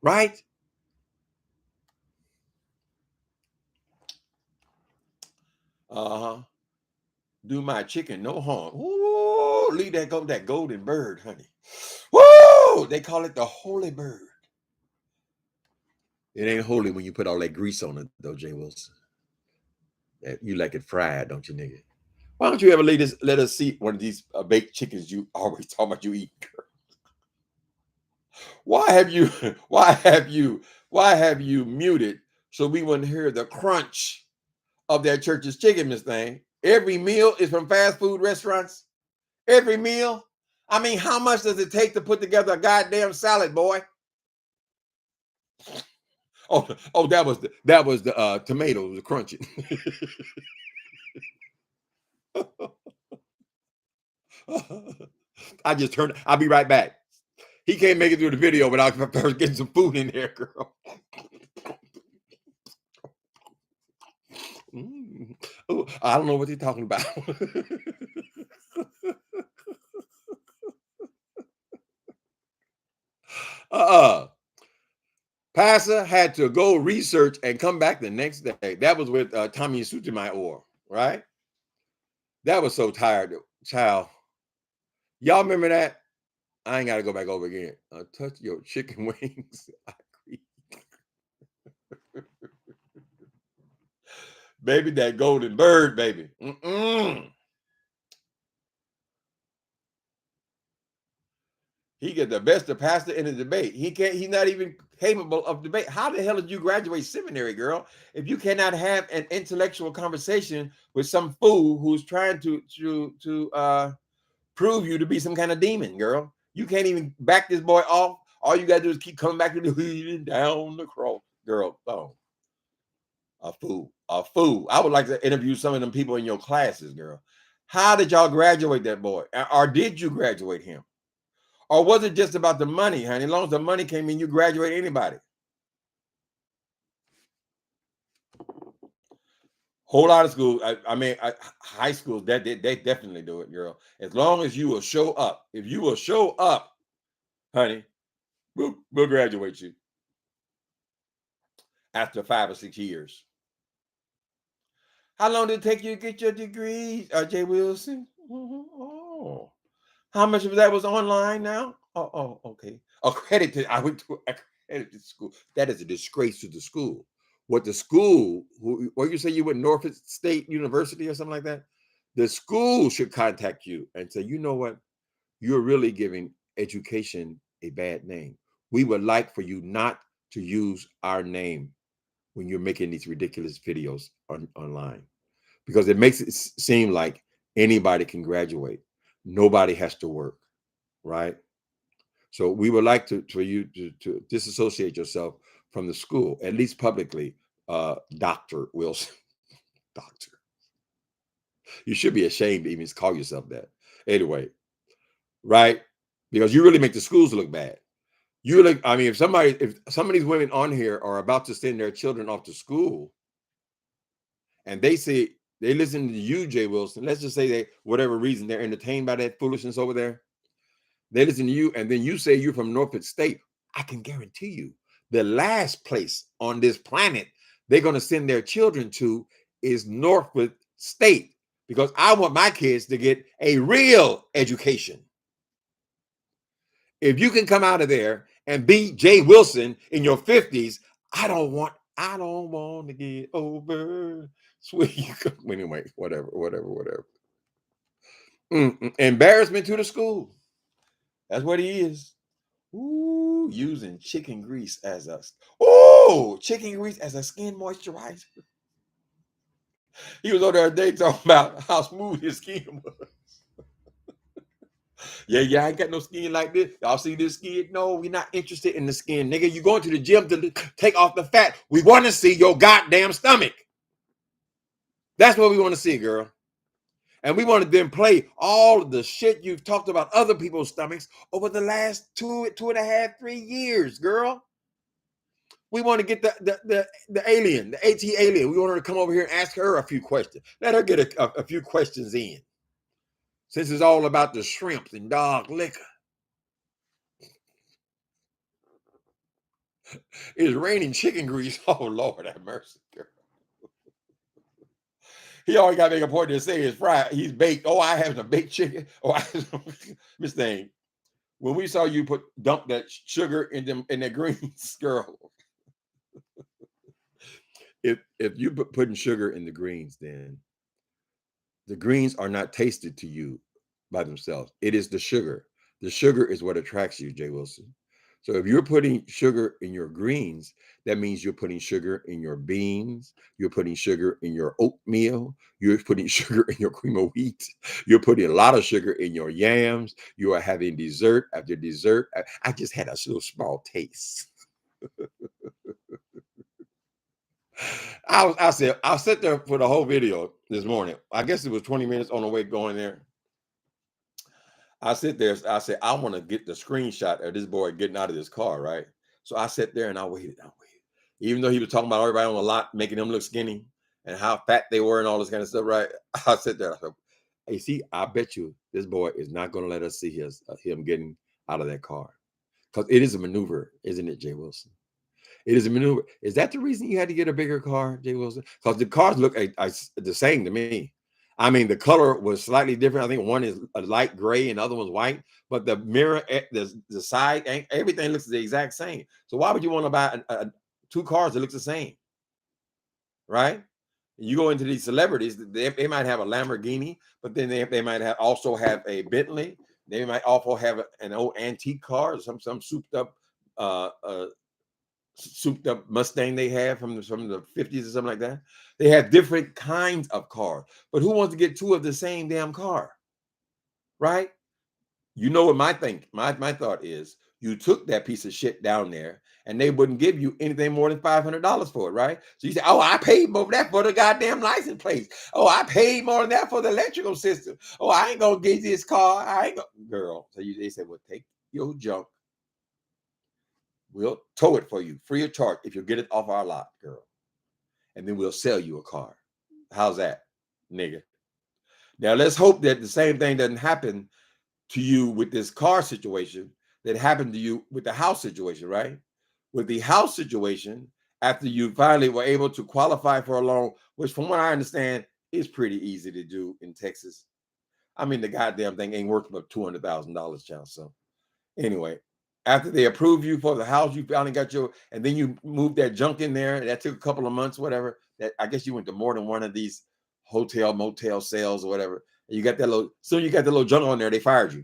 Speaker 1: Right? Do my chicken no harm. Ooh, leave that golden bird, honey. Woo! They call it the holy bird. It ain't holy when you put all that grease on it, though, Jay Wilson. You like it fried, don't you, nigga? Why don't you ever let us see one of these baked chickens you always talk about you eat, girl? Why have you muted so we wouldn't hear the crunch of that church's chicken, Miss Thing? Every meal is from fast food restaurants. Every meal. I mean, how much does it take to put together a goddamn salad, boy? Oh, that was the tomatoes, the crunching. I just turned. I'll be right back. He can't make it through the video without first getting some food in there, girl. Oh, I don't know what they're talking about. Pastor had to go research and come back the next day. That was with Tommy Sotomayor, right? That was so tired, child. Y'all remember that? I ain't got to go back over again. Touch your chicken wings. Baby, that golden bird, baby. He get the best of pastor in the debate. He's not even capable of debate. How the hell did you graduate seminary, girl, if you cannot have an intellectual conversation with some fool who's trying to prove you to be some kind of demon, girl? You can't even back this boy off. All you gotta do is keep coming back to the leading down the cross, girl. Oh, a fool. I would like to interview some of them people in your classes, girl. How did y'all graduate that boy? Or did you graduate him? Or was it just about the money, honey? As long as the money came in, you graduate anybody. Whole lot of schools. High schools, they definitely do it, girl. As long as you will show up. If you will show up, honey, we'll graduate you after 5 or 6 years. How long did it take you to get your degree, Jay Wilson? Oh, how much of that was online now? Oh, okay. Accredited. I went to accredited school. That is a disgrace to the school. What the school, what you say you went Norfolk State University or something like that? The school should contact you and say, you know what? You're really giving education a bad name. We would like for you not to use our name when you're making these ridiculous videos online, because it makes it seem like anybody can graduate. Nobody has to work, right? So we would like for you to disassociate yourself from the school, at least publicly, Dr. Wilson. Doctor. You should be ashamed to even call yourself that. Anyway, right? Because you really make the schools look bad. If some of these women on here are about to send their children off to school and they say they listen to you, Jay Wilson, let's just say whatever reason they're entertained by that foolishness over there. They listen to you, and then you say you're from Norfolk State. I can guarantee you the last place on this planet they're going to send their children to is Norfolk State, because I want my kids to get a real education. If you can come out of there and be Jay Wilson in your 50s, I don't want to get over. Sweet. Anyway, whatever. Embarrassment to the school. That's what he is. Ooh, using chicken grease as a skin moisturizer. He was on there today talking about how smooth his skin was. Yeah, I ain't got no skin like this. Y'all see this skin? No, we're not interested in the skin, nigga. You going to the gym to take off the fat. We want to see your goddamn stomach. That's what we want to see, girl. And we want to then play all of the shit you've talked about other people's stomachs over the last 2.5, 3 years, girl. We want to get the alien, the AT alien. We want her to come over here and ask her a few questions. Let her get a few questions in. Since it's all about the shrimps and dog liquor. It's raining chicken grease. Oh, Lord have mercy, girl. He always got to make a point to say it's fried. He's baked. Oh, I have some baked chicken. Oh, Miss Thing. When we saw you dump that sugar in the greens, girl. If you putting sugar in the greens, then the greens are not tasted to you by themselves. It is the sugar. The sugar is what attracts you, Jay Wilson. So if you're putting sugar in your greens, that means you're putting sugar in your beans, you're putting sugar in your oatmeal, you're putting sugar in your cream of wheat, you're putting a lot of sugar in your yams, you are having dessert after dessert. I just had a little small taste. I said, I'll sit there for the whole video this morning. I guess it was 20 minutes on the way going there. I sit there. I said, I want to get the screenshot of this boy getting out of this car, right? So I sat there and I waited. Even though he was talking about everybody on the lot, making them look skinny and how fat they were and all this kind of stuff, right? I sit there. I said, hey, see, I bet you this boy is not going to let us see him getting out of that car. Because it is a maneuver, isn't it, Jay Wilson? It is a maneuver. Is that the reason you had to get a bigger car, Jay Wilson? Because the cars look the same to me. I mean, the color was slightly different. I think one is a light gray and the other one's white, but the mirror, the side, everything looks the exact same. So why would you want to buy two cars that look the same, right? You go into these celebrities, they might have a Lamborghini, but then they might also have a Bentley. They might also have an old antique car, some souped up Mustang they have from the 50s or something like that. They have different kinds of cars, but who wants to get two of the same damn car, right? You know what my thought is? You took that piece of shit down there, and they wouldn't give you anything more than $500 for it, right? So you say, "Oh, I paid more than that for the goddamn license plate. Oh, I paid more than that for the electrical system. Oh, I ain't gonna get this car. I ain't gonna, girl." So they said, "Well, take your junk. We'll tow it for you free of charge if you get it off our lot, girl. And then we'll sell you a car." How's that, nigga? Now let's hope that the same thing doesn't happen to you with this car situation that happened to you with the house situation, right? With the house situation, after you finally were able to qualify for a loan, which from what I understand is pretty easy to do in Texas. I mean, the goddamn thing ain't worth about $200,000, child. So anyway, after they approve you for the house, you finally got and then you moved that junk in there. That took a couple of months, whatever. That I guess you went to more than one of these hotel, motel sales or whatever. And you got that little junk on there, they fired you.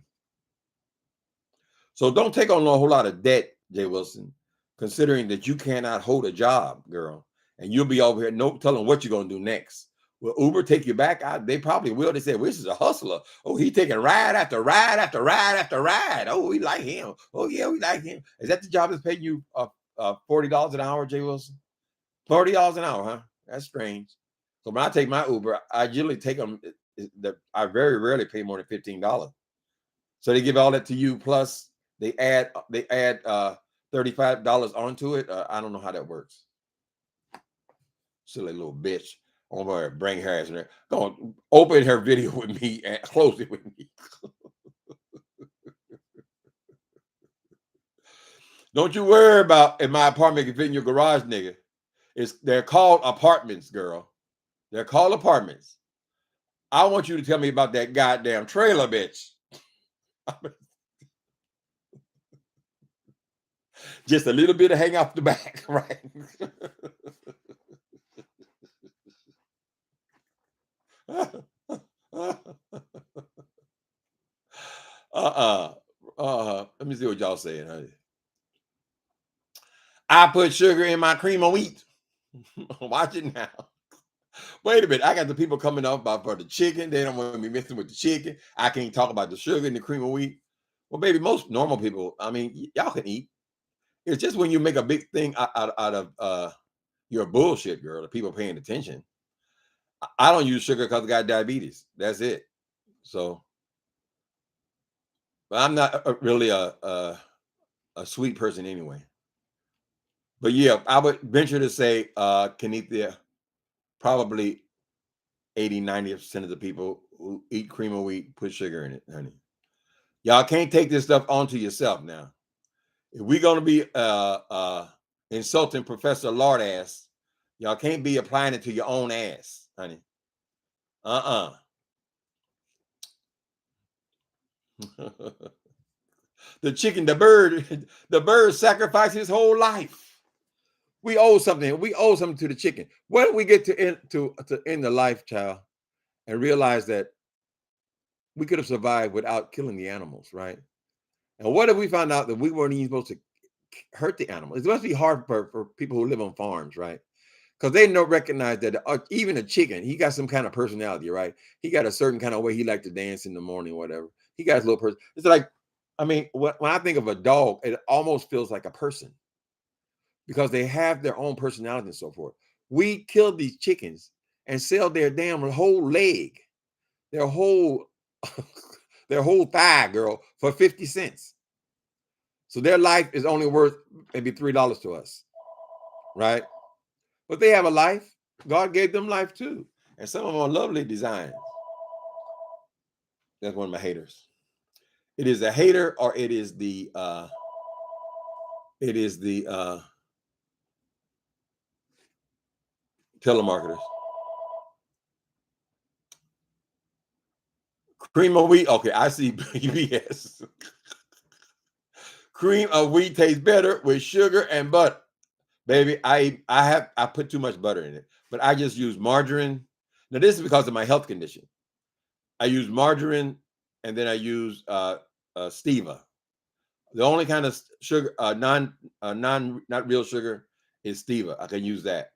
Speaker 1: So don't take on a whole lot of debt, Jay Wilson, considering that you cannot hold a job, girl. And you'll be over here no telling what you're gonna do next. Will Uber take you back? They probably will. They say, well, this is a hustler. Oh, he taking ride after ride after ride after ride. Oh, we like him. Oh, yeah, we like him. Is that the job that's paying you $40 an hour, Jay Wilson? $40 an hour, huh? That's strange. So when I take my Uber, I usually take them. I very rarely pay more than $15. So they give all that to you, plus they add $35 onto it. I don't know how that works. Silly little bitch. I'm gonna bring her ass in there. Go on, open her video with me and close it with me. Don't you worry about if my apartment can fit in your garage, nigga. They're called apartments, girl. They're called apartments. I want you to tell me about that goddamn trailer, bitch. Just a little bit of hang off the back, right? Let me see what y'all saying, honey. I put sugar in my cream of wheat. Watch it now. Wait a minute. I got the people coming up for the chicken. They don't want me messing with the chicken. I can't talk about the sugar and the cream of wheat. Well, baby, most normal people, I mean, y'all can eat. It's just when you make a big thing out of your bullshit, girl, the people paying attention. I don't use sugar because I got diabetes. That's it. So, but I'm not really a sweet person anyway. But yeah, I would venture to say Kenethia, probably 80-90% of the people who eat cream of wheat put sugar in it, honey. Y'all can't take this stuff onto yourself now. If we're gonna be insulting Professor LARD ass, y'all can't be applying it to your own ass, honey. The chicken, the bird sacrificed his whole life. We owe something. We owe something to the chicken. When we get to end the life, child, and realize that we could have survived without killing the animals, right? And what if we found out that we weren't even supposed to hurt the animals? It must be hard for people who live on farms, right? Because they don't recognize that even a chicken, he got some kind of personality, right? He got a certain kind of way he like to dance in the morning, or whatever. He got his little person. It's like, I mean, when I think of a dog, it almost feels like a person. because they have their own personality and so forth. We kill these chickens and sell their damn whole leg, their whole their whole thigh, girl, for 50 cents. So their life is only worth maybe $3 to us, right? But they have a life. God gave them life too. And some of them are lovely designs. That's one of my haters. It is a hater, or it is the telemarketers. Cream of wheat. Okay, I see UBS. Cream of wheat tastes better with sugar and butter. Baby, I put too much butter in it, but I just use margarine. Now this is because of my health condition. I use margarine, and then I use stevia. The only kind of sugar, not real sugar, is stevia. I can use that,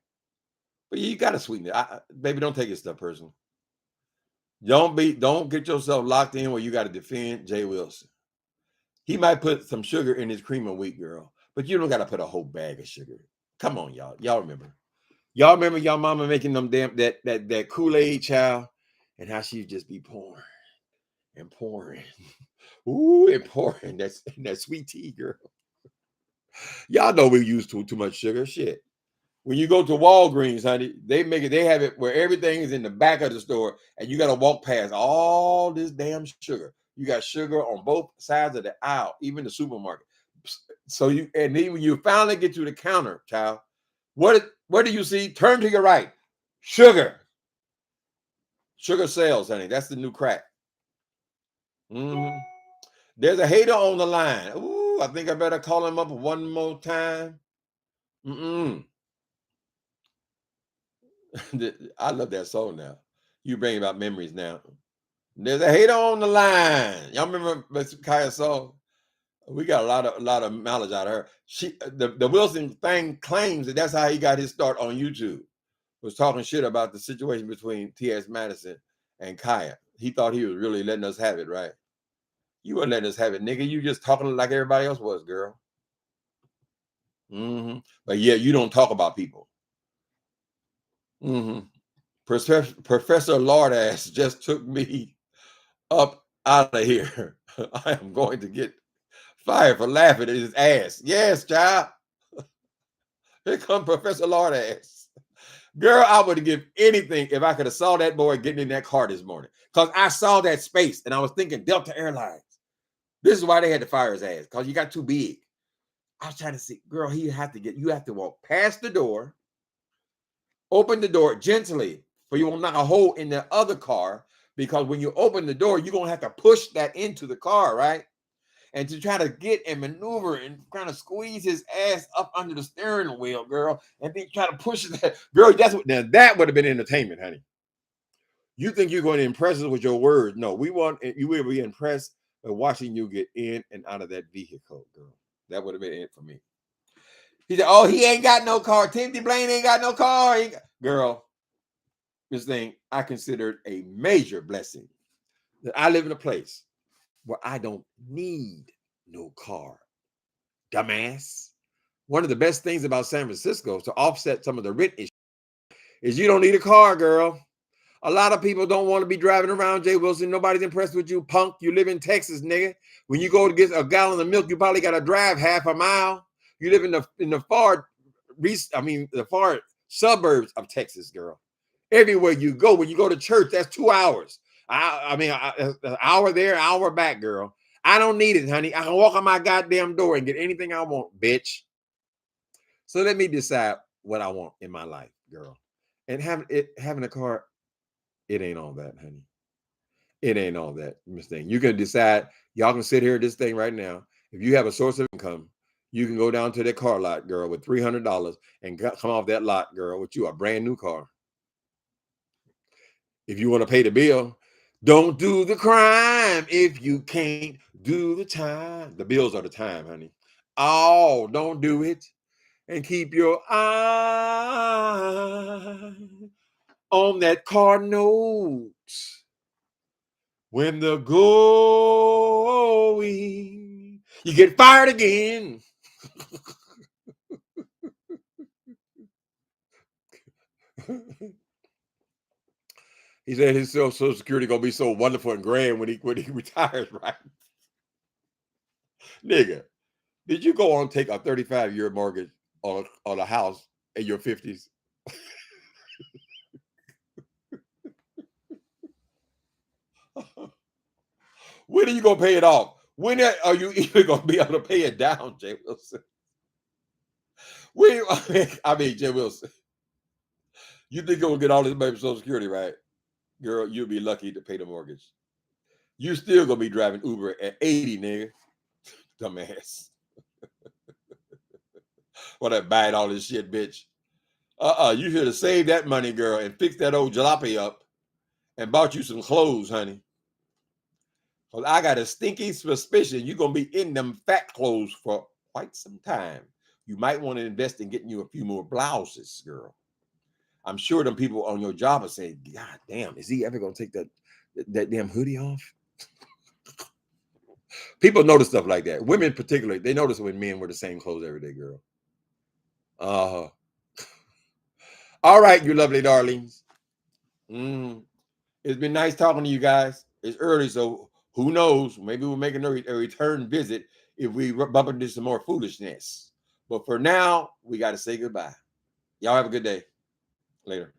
Speaker 1: but you got to sweeten it. Baby, don't take your stuff personal. Don't get yourself locked in where you got to defend Jay Wilson. He might put some sugar in his cream of wheat, girl, but you don't got to put a whole bag of sugar. Come on, y'all. Y'all remember y'all mama making them damn that Kool-Aid, child, and how she'd just be pouring and pouring. Ooh, and pouring that sweet tea, girl. Y'all know we use too much sugar. Shit. When you go to Walgreens, honey, they have it where everything is in the back of the store, and you got to walk past all this damn sugar. You got sugar on both sides of the aisle, even the supermarket. So and then when you finally get to the counter, child, what do you see? Turn to your right. Sugar. Sugar sales, honey. That's the new crack. Mm-hmm. There's a hater on the line. Ooh, I think I better call him up one more time. I love that song now. You bring about memories now. There's a hater on the line. Y'all remember Miss Kaya's song? We got a lot of mileage out of her. The Wilson thing claims that that's how he got his start on YouTube. Was talking shit about the situation between T.S. Madison and Kaya. He thought he was really letting us have it, right? You weren't letting us have it, nigga. You just talking like everybody else was, girl. Mm-hmm. But yeah, you don't talk about people. Mm-hmm. Professor LARD ASS just took me up out of here. I am going to get fired for laughing at his ass. Yes, child. Here come Professor LARD ASS. Girl, I would give anything if I could have saw that boy getting in that car this morning. Because I saw that space and I was thinking Delta Airlines. This is why they had to fire his ass, because you got too big. I was trying to see, girl, you have to walk past the door, open the door gently, for you won't knock a hole in the other car, because when you open the door, you're going to have to push that into the car, right? And to try to get and maneuver and kind of squeeze his ass up under the steering wheel, girl, and then try to push that. Girl, that would have been entertainment, honey. You think you're going to impress us with your words? No, you will be impressed by watching you get in and out of that vehicle, girl. That would have been it for me. He said, "Oh, he ain't got no car. Timothy Blaine ain't got no car." Girl, this thing I considered a major blessing that I live in a place where I don't need no car. Dumbass. One of the best things about San Francisco, to offset some of the rent issues, is you don't need a car, girl. A lot of people don't want to be driving around, Jay Wilson. Nobody's impressed with you, punk. You live in Texas, nigga. When you go to get a gallon of milk, you probably got to drive half a mile. You live in the far suburbs of Texas, girl. Everywhere you go, when you go to church, that's 2 hours. An hour there, an hour back, girl. I don't need it, honey. I can walk on my goddamn door and get anything I want, bitch. So let me decide what I want in my life, girl. And having a car, it ain't all that, honey. It ain't all that, Miss Thing. You can decide, y'all can sit here at this thing right now. If you have a source of income, you can go down to that car lot, girl, with $300 and come off that lot, girl, with you a brand new car. If you want to pay the bill, don't do the crime if you can't do the time. The bills are the time, honey. Oh, don't do it. And keep your eye on that car note. When the going, you get fired again. He said his Social Security gonna be so wonderful and grand when he retires, right? Nigga, did you go on and take a 35-year mortgage on a house in your 50s? When are you gonna pay it off? When are you even gonna be able to pay it down, Jay Wilson? I mean, Jay Wilson, you think you're gonna get all this money from Social Security, right? Girl, you'll be lucky to pay the mortgage. You still gonna be driving Uber at 80, nigga. Dumbass. What that buying all this shit, bitch. You should have saved that money, girl, and fixed that old jalopy up and bought you some clothes, honey. Cause I got a stinky suspicion you're gonna be in them fat clothes for quite some time. You might want to invest in getting you a few more blouses, girl. I'm sure them people on your job are saying, God damn, is he ever gonna take that damn hoodie off? People notice stuff like that. Women particularly, they notice when men wear the same clothes every day, girl. All right, you lovely darlings. It's been nice talking to you guys. It's early, so who knows? Maybe we're making a return visit if we bump into some more foolishness. But for now, we got to say goodbye. Y'all have a good day. Later.